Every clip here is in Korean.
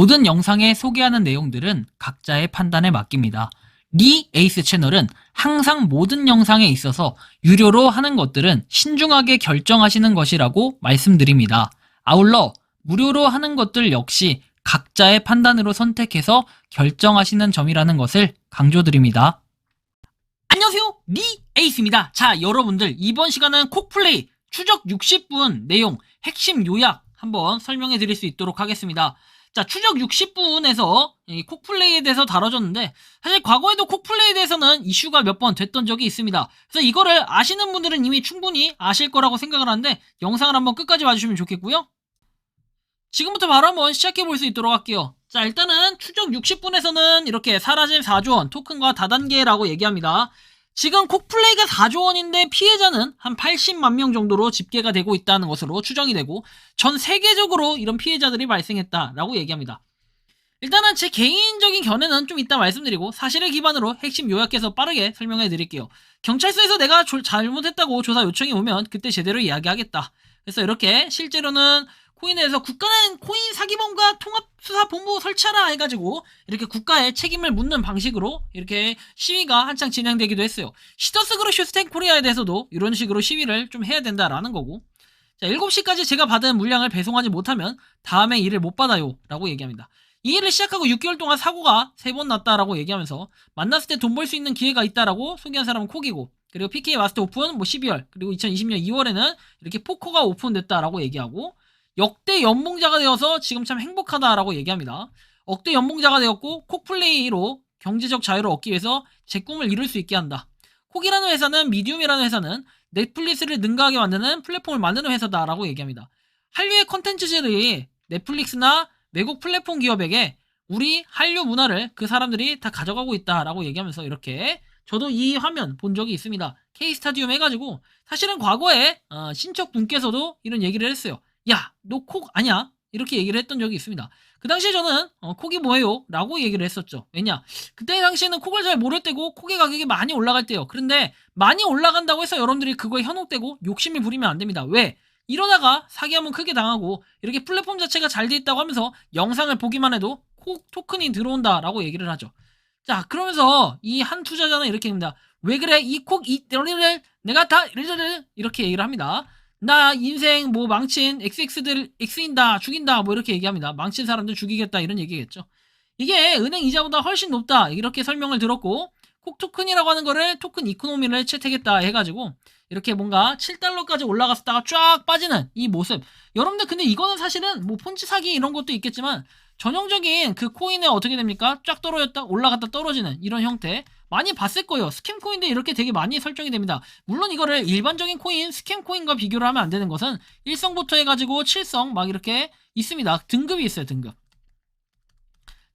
모든 영상에 소개하는 내용들은 각자의 판단에 맡깁니다. 리 에이스 채널은 항상 모든 영상에 있어서 유료로 하는 것들은 신중하게 결정하시는 것이라고 말씀드립니다. 아울러 무료로 하는 것들 역시 각자의 판단으로 선택해서 결정하시는 점이라는 것을 강조드립니다. 안녕하세요, 리 에이스입니다. 자, 여러분들 이번 시간은 콕플레이 추적 60분 내용 핵심 요약 한번 설명해 드릴 수 있도록 하겠습니다. 자, 추적 60분에서 콕플레이에 대해서 다뤄졌는데, 사실 과거에도 콕플레이에 대해서는 이슈가 몇 번 됐던 적이 있습니다. 그래서 이거를 아시는 분들은 이미 충분히 아실 거라고 생각을 하는데, 영상을 한번 끝까지 봐주시면 좋겠고요. 지금부터 바로 한번 시작해 볼 수 있도록 할게요. 자, 일단은 추적 60분에서는 이렇게 사라질 4조 원 토큰과 다단계라고 얘기합니다. 지금 콕플레이가 4조 원인데 피해자는 한 80만 명 정도로 집계가 되고 있다는 것으로 추정이 되고, 전 세계적으로 이런 피해자들이 발생했다라고 얘기합니다. 일단은 제 개인적인 견해는 좀 이따 말씀드리고, 사실을 기반으로 핵심 요약해서 빠르게 설명해 드릴게요. 경찰서에서 내가 잘못했다고 조사 요청이 오면 그때 제대로 이야기하겠다. 그래서 이렇게 실제로는 코인에서 국가는 코인 사기범과 통합수사본부 설치하라 해가지고 이렇게 국가의 책임을 묻는 방식으로 이렇게 시위가 한창 진행되기도 했어요. 시더스 그로쇼 스탠 코리아에 대해서도 이런 식으로 시위를 좀 해야 된다라는 거고, 자, 7시까지 제가 받은 물량을 배송하지 못하면 다음에 일을 못 받아요 라고 얘기합니다. 이 일을 시작하고 6개월 동안 사고가 3번 났다라고 얘기하면서 만났을 때 돈 벌 수 있는 기회가 있다라고 소개한 사람은 콕이고, 그리고 PK 마스터 오픈 12월, 그리고 2020년 2월에는 이렇게 포커가 오픈됐다라고 얘기하고, 역대 연봉자가 되어서 지금 참 행복하다라고 얘기합니다. 억대 연봉자가 되었고 콕플레이로 경제적 자유를 얻기 위해서 제 꿈을 이룰 수 있게 한다. 콕이라는 회사는 미디움이라는 회사는 넷플릭스를 능가하게 만드는 플랫폼을 만드는 회사다라고 얘기합니다. 한류의 컨텐츠들이 넷플릭스나 외국 플랫폼 기업에게 우리 한류 문화를 그 사람들이 다 가져가고 있다라고 얘기하면서, 이렇게 저도 이 화면 본 적이 있습니다. K스타디움 해가지고 사실은 과거에 신척 분께서도 이런 얘기를 했어요. 야, 너 콕 아냐? 이렇게 얘기를 했던 적이 있습니다. 그 당시에 저는 콕이 뭐예요? 라고 얘기를 했었죠. 왜냐? 그때 당시에는 콕을 잘 모를 때고 콕의 가격이 많이 올라갈 때요. 그런데 많이 올라간다고 해서 여러분들이 그거에 현혹되고 욕심이 부리면 안 됩니다. 왜? 이러다가 사기 한번 크게 당하고 이렇게 플랫폼 자체가 잘 돼 있다고 하면서 영상을 보기만 해도 콕 토큰이 들어온다라고 얘기를 하죠. 자, 그러면서 이 한 투자자는 이렇게 됩니다. 왜 그래? 이 콕, 내가 다 이렇게 얘기를 합니다. 나 인생 뭐 망친 XX들 X인다, 죽인다, 뭐 이렇게 얘기합니다. 망친 사람들 죽이겠다, 이런 얘기겠죠. 이게 은행 이자보다 훨씬 높다, 이렇게 설명을 들었고, 콕 토큰이라고 하는 거를 토큰 이코노미를 채택했다 해가지고 이렇게 뭔가 7달러까지 올라갔다가 쫙 빠지는 이 모습. 여러분들 근데 이거는 사실은 뭐 폰치 사기 이런 것도 있겠지만 전형적인 그 코인에 어떻게 됩니까? 쫙 떨어졌다 올라갔다 떨어지는 이런 형태 많이 봤을 거예요. 스캠 코인도 이렇게 되게 많이 설정이 됩니다. 물론 이거를 일반적인 코인, 스캠 코인과 비교를 하면 안 되는 것은 1성부터 해가지고 7성 막 이렇게 있습니다. 등급이 있어요, 등급.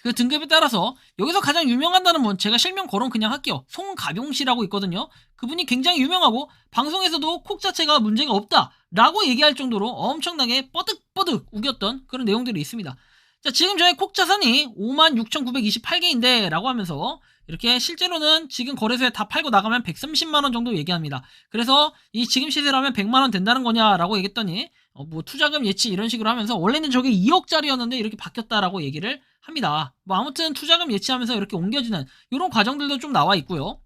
그 등급에 따라서 여기서 가장 유명하다는 분, 제가 실명 거론 그냥 할게요. 송가병 씨라고 있거든요. 그분이 굉장히 유명하고 방송에서도 콕 자체가 문제가 없다 라고 얘기할 정도로 엄청나게 뻐득뻐득 우겼던 그런 내용들이 있습니다. 자, 지금 저의 콕 자산이 56,928개인데 라고 하면서 이렇게 실제로는 지금 거래소에 다 팔고 나가면 130만원 정도 얘기합니다. 그래서 이 지금 시세로 하면 100만원 된다는 거냐라고 얘기했더니 뭐 투자금 예치 이런 식으로 하면서 원래는 저게 2억짜리였는데 이렇게 바뀌었다라고 얘기를 합니다. 뭐 아무튼 투자금 예치하면서 이렇게 옮겨지는 이런 과정들도 좀 나와 있고요.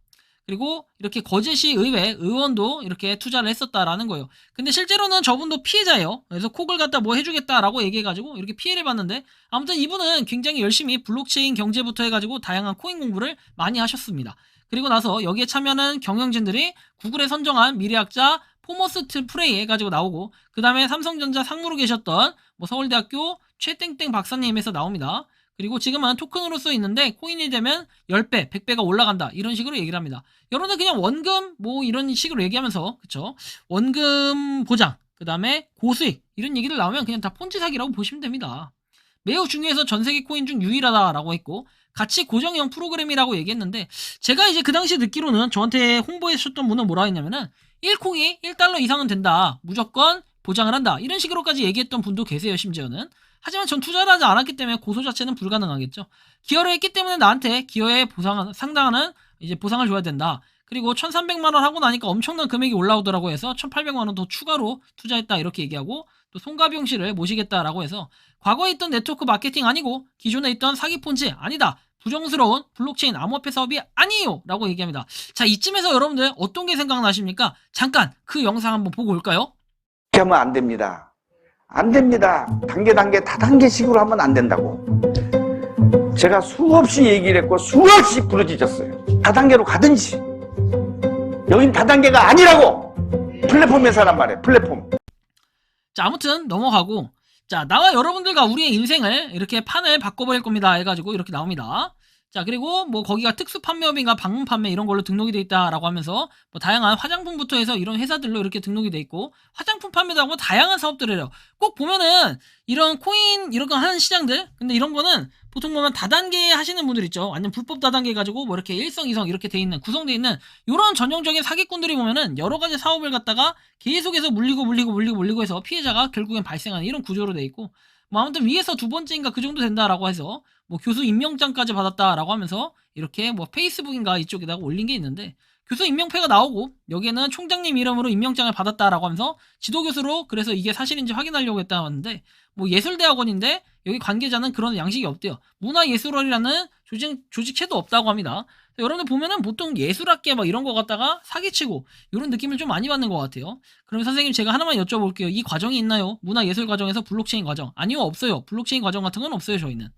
그리고 이렇게 거제시 의회 의원도 이렇게 투자를 했었다라는 거예요. 근데 실제로는 저분도 피해자예요. 그래서 콕을 갖다 뭐 해주겠다라고 얘기해가지고 이렇게 피해를 봤는데, 아무튼 이분은 굉장히 열심히 블록체인 경제부터 해가지고 다양한 코인 공부를 많이 하셨습니다. 그리고 나서 여기에 참여하는 경영진들이 구글에 선정한 미래학자 포머스트 프레이 해가지고 나오고, 그 다음에 삼성전자 상무로 계셨던 뭐 서울대학교 최땡땡 박사님에서 나옵니다. 그리고 지금은 토큰으로 써 있는데 코인이 되면 10배, 100배가 올라간다, 이런 식으로 얘기를 합니다. 여러분들 그냥 원금 뭐 이런 식으로 얘기하면서, 그쵸? 원금 보장, 그 다음에 고수익 이런 얘기를 나오면 그냥 다 폰치 사기라고 보시면 됩니다. 매우 중요해서 전세계 코인 중 유일하다라고 했고, 가치 고정형 프로그램이라고 얘기했는데, 제가 이제 그 당시에 듣기로는 저한테 홍보해 주셨던 분은 뭐라 했냐면은 1콩이 1달러 이상은 된다, 무조건 보장을 한다, 이런 식으로까지 얘기했던 분도 계세요, 심지어는. 하지만 전 투자를 하지 않았기 때문에 고소 자체는 불가능하겠죠. 기여를 했기 때문에 나한테 기여에 상당한 이제 보상을 줘야 된다. 그리고 1,300만원 하고 나니까 엄청난 금액이 올라오더라고 해서 1,800만원 더 추가로 투자했다, 이렇게 얘기하고, 또 송가비용 씨를 모시겠다라고 해서 과거에 있던 네트워크 마케팅 아니고 기존에 있던 사기 폰지 아니다. 부정스러운 블록체인 암호화폐 사업이 아니에요 라고 얘기합니다. 자, 이쯤에서 여러분들 어떤 게 생각나십니까? 잠깐 그 영상 한번 보고 올까요? 이렇게 하면 안 됩니다. 안 됩니다. 단계 다단계식으로 하면 안 된다고. 제가 수없이 얘기를 했고 수없이 부르짖었어요. 다단계로 가든지. 여긴 다단계가 아니라고. 플랫폼 회사란 말이에요. 플랫폼. 자, 아무튼 넘어가고, 자, 나와 여러분들과 우리의 인생을 이렇게 판을 바꿔버릴 겁니다 해가지고 이렇게 나옵니다. 자, 그리고 뭐 거기가 특수 판매업인가 방문 판매 이런 걸로 등록이 돼 있다라고 하면서 뭐 다양한 화장품부터 해서 이런 회사들로 이렇게 등록이 돼 있고, 화장품 판매도 하고 다양한 사업들을 해요. 꼭 보면은 이런 코인 이런 거 하는 시장들, 근데 이런 거는 보통 보면 다단계 하시는 분들 있죠. 완전 불법 다단계 가지고 뭐 이렇게 1성, 2성 이렇게 돼 있는, 구성돼 있는 이런 전형적인 사기꾼들이 보면은 여러 가지 사업을 갖다가 계속해서 물리고 해서 피해자가 결국엔 발생하는 이런 구조로 돼 있고, 뭐 아무튼 위에서 두 번째인가 그 정도 된다라고 해서 뭐 교수 임명장까지 받았다라고 하면서 이렇게 뭐 페이스북인가 이쪽에다가 올린 게 있는데, 교수 임명패가 나오고 여기에는 총장님 이름으로 임명장을 받았다라고 하면서 지도교수로, 그래서 이게 사실인지 확인하려고 했다고 하는데, 뭐 예술대학원인데 여기 관계자는 그런 양식이 없대요. 문화예술원이라는 조직체도 없다고 합니다. 여러분들 보면은 보통 예술학계 막 이런 거 갖다가 사기치고 이런 느낌을 좀 많이 받는 것 같아요. 그럼 선생님 제가 하나만 여쭤볼게요. 이 과정이 있나요? 문화예술 과정에서 블록체인 과정? 아니요, 없어요. 블록체인 과정 같은 건 없어요, 저희는.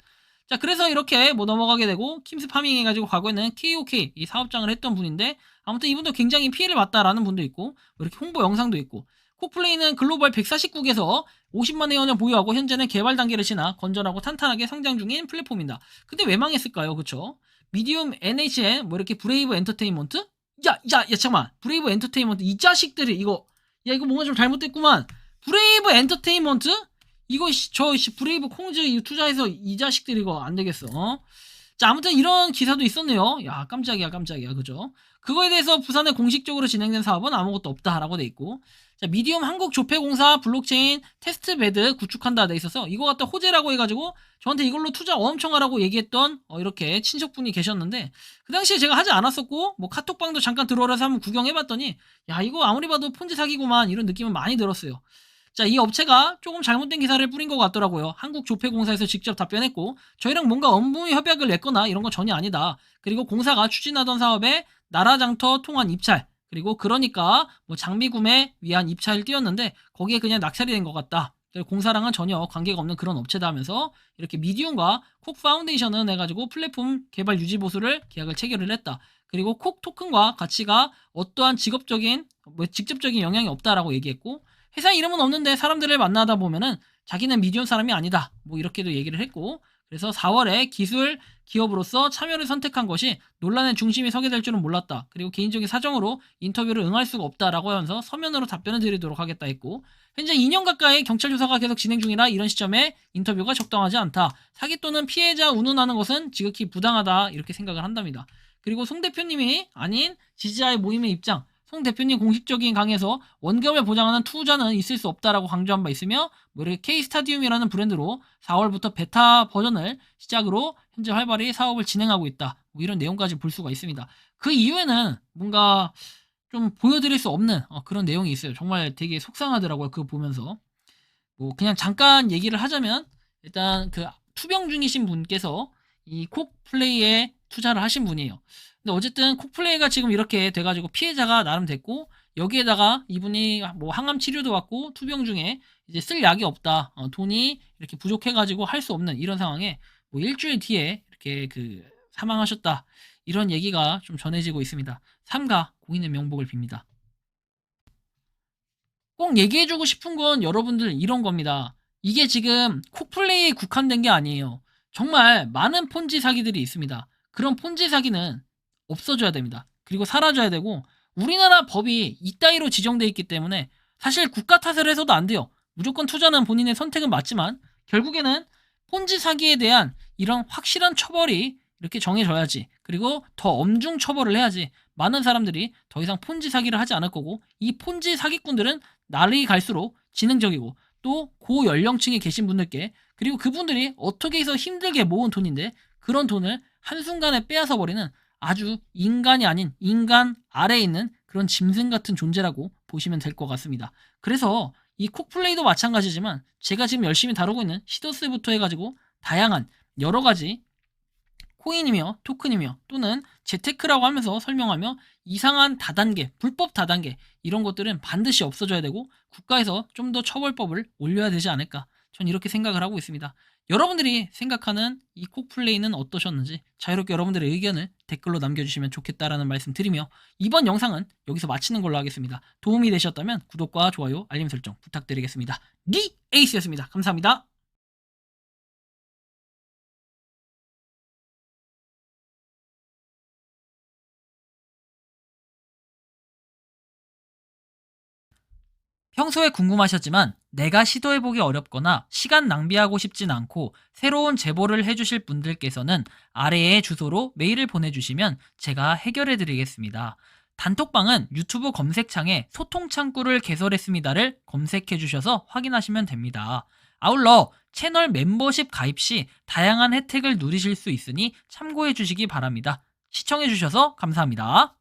자, 그래서 이렇게 뭐 넘어가게 되고, 킴스 파밍 해가지고 과거에는 KOK 이 사업장을 했던 분인데, 아무튼 이분도 굉장히 피해를 봤다라는 분도 있고, 뭐 이렇게 홍보 영상도 있고, 콕플레이는 글로벌 140국에서 50만 회원을 보유하고 현재는 개발 단계를 지나 건전하고 탄탄하게 성장 중인 플랫폼입니다. 근데 왜 망했을까요? 그쵸? 미디움 NHN 뭐 이렇게 브레이브 엔터테인먼트? 잠깐만, 브레이브 엔터테인먼트 이 자식들이 이거 뭔가 좀 잘못됐구만. 브레이브 엔터테인먼트? 이거 브레이브 콩즈 투자해서 이 자식들이 이거 안 되겠어. 자, 아무튼 이런 기사도 있었네요. 야, 깜짝이야, 그죠? 그거에 대해서 부산에 공식적으로 진행된 사업은 아무것도 없다라고 돼 있고, 자, 미디움 한국조폐공사 블록체인 테스트베드 구축한다 돼 있어서 이거 갖다 호재라고 해가지고 저한테 이걸로 투자 엄청 하라고 얘기했던 이렇게 친척분이 계셨는데, 그 당시에 제가 하지 않았었고, 뭐 카톡방도 잠깐 들어와서 한번 구경해봤더니, 야, 이거 아무리 봐도 폰지 사기구만 이런 느낌은 많이 들었어요. 자, 이 업체가 조금 잘못된 기사를 뿌린 것 같더라고요. 한국조폐공사에서 직접 답변했고, 저희랑 뭔가 업무 협약을 냈거나 이런 건 전혀 아니다. 그리고 공사가 추진하던 사업에 나라장터 통한 입찰, 그리고 그러니까 뭐 장비 구매 위한 입찰을 띄웠는데 거기에 그냥 낙찰이 된 것 같다. 공사랑은 전혀 관계가 없는 그런 업체다 하면서 이렇게 미디움과 콕 파운데이션은 해가지고 플랫폼 개발 유지 보수를 계약을 체결을 했다. 그리고 콕 토큰과 가치가 어떠한 직접적인 영향이 없다라고 얘기했고, 회사 이름은 없는데 사람들을 만나다 보면은 자기는 미디움 사람이 아니다, 뭐 이렇게도 얘기를 했고, 그래서 4월에 기술 기업으로서 참여를 선택한 것이 논란의 중심이 서게 될 줄은 몰랐다. 그리고 개인적인 사정으로 인터뷰를 응할 수가 없다라고 하면서 서면으로 답변을 드리도록 하겠다 했고, 현재 2년 가까이 경찰 조사가 계속 진행 중이라 이런 시점에 인터뷰가 적당하지 않다. 사기 또는 피해자 운운하는 것은 지극히 부당하다 이렇게 생각을 한답니다. 그리고 송 대표님이 아닌 지지자의 모임의 입장, 송 대표님 공식적인 강의에서 원금을 보장하는 투자는 있을 수 없다라고 강조한 바 있으며, 뭐 이렇게 K스타디움이라는 브랜드로 4월부터 베타 버전을 시작으로 현재 활발히 사업을 진행하고 있다. 뭐 이런 내용까지 볼 수가 있습니다. 그 이후에는 뭔가 좀 보여드릴 수 없는 그런 내용이 있어요. 정말 되게 속상하더라고요. 그거 보면서. 뭐 그냥 잠깐 얘기를 하자면, 일단 그 투병 중이신 분께서 이 콕플레이에 투자를 하신 분이에요. 근데 어쨌든 콕플레이가 지금 이렇게 돼가지고 피해자가 나름 됐고, 여기에다가 이분이 뭐 항암 치료도 받고 투병 중에 이제 쓸 약이 없다, 돈이 이렇게 부족해가지고 할 수 없는 이런 상황에 뭐 일주일 뒤에 이렇게 그 사망하셨다, 이런 얘기가 좀 전해지고 있습니다. 삼가 고인의 명복을 빕니다. 꼭 얘기해주고 싶은 건 여러분들 이런 겁니다. 이게 지금 콕플레이에 국한된 게 아니에요. 정말 많은 폰지 사기들이 있습니다. 그런 폰지 사기는 없어져야 됩니다. 그리고 사라져야 되고, 우리나라 법이 이따위로 지정돼 있기 때문에 사실 국가 탓을 해서도 안 돼요. 무조건 투자는 본인의 선택은 맞지만 결국에는 폰지 사기에 대한 이런 확실한 처벌이 이렇게 정해져야지, 그리고 더 엄중 처벌을 해야지 많은 사람들이 더 이상 폰지 사기를 하지 않을 거고, 이 폰지 사기꾼들은 날이 갈수록 지능적이고 또 고연령층에 계신 분들께, 그리고 그분들이 어떻게 해서 힘들게 모은 돈인데 그런 돈을 한순간에 빼앗아 버리는 아주 인간이 아닌 인간 아래에 있는 그런 짐승 같은 존재라고 보시면 될 것 같습니다. 그래서 이 콕플레이도 마찬가지지만 제가 지금 열심히 다루고 있는 시도스부터 해가지고 다양한 여러가지 코인이며 토큰이며 또는 재테크라고 하면서 설명하며 이상한 다단계, 불법 다단계 이런 것들은 반드시 없어져야 되고 국가에서 좀 더 처벌법을 올려야 되지 않을까, 전 이렇게 생각을 하고 있습니다. 여러분들이 생각하는 이 콕플레이는 어떠셨는지 자유롭게 여러분들의 의견을 댓글로 남겨주시면 좋겠다라는 말씀 드리며 이번 영상은 여기서 마치는 걸로 하겠습니다. 도움이 되셨다면 구독과 좋아요, 알림 설정 부탁드리겠습니다. 리 에이스였습니다. 감사합니다. 평소에 궁금하셨지만 내가 시도해보기 어렵거나 시간 낭비하고 싶진 않고 새로운 제보를 해주실 분들께서는 아래의 주소로 메일을 보내주시면 제가 해결해드리겠습니다. 단톡방은 유튜브 검색창에 소통창구를 개설했습니다를 검색해주셔서 확인하시면 됩니다. 아울러 채널 멤버십 가입 시 다양한 혜택을 누리실 수 있으니 참고해주시기 바랍니다. 시청해주셔서 감사합니다.